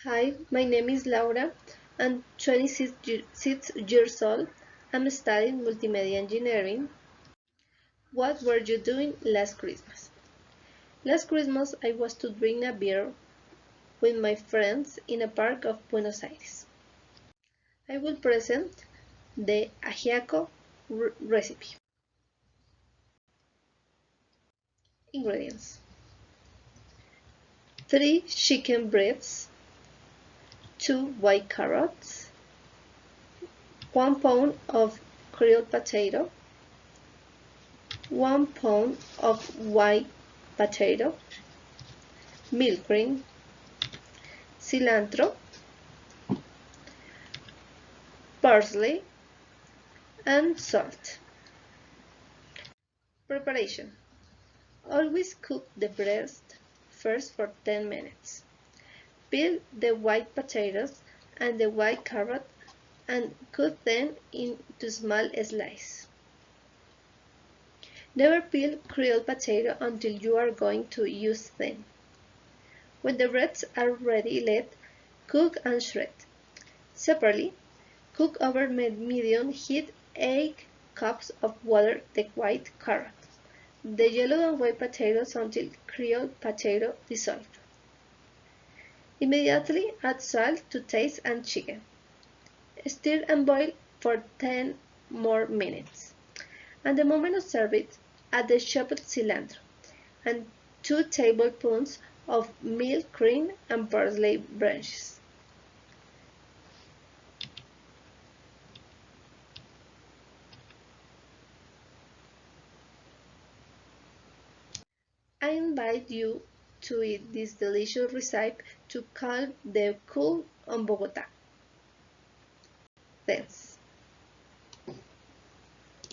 Hi, my name is Laura. I'm 26 years old. I'm studying multimedia engineering. What were you doing last Christmas? Last Christmas I was to drink a beer with my friends in a park of Buenos Aires. I will present the ajiaco recipe. Ingredients: 3 chicken breasts, 2 white carrots, 1 pound of grilled potato, 1 pound of white potato, milk cream, cilantro, parsley, and salt. Preparation: always cook the breast first for 10 minutes. Peel the white potatoes and the white carrot and cut them into small slices. Never peel grilled potato until you are going to use them. When the breasts are ready, let cook and shred. Separately, cook over medium heat 8 cups of water the white carrot, the yellow and white potatoes until grilled potato dissolve. Immediately add salt to taste and chicken. Stir and boil for 10 more minutes. At the moment of serving, add the chopped cilantro and 2 tablespoons of milk cream and parsley branches. I invite you to eat this delicious recipe to calm the cold on Bogota. Thanks.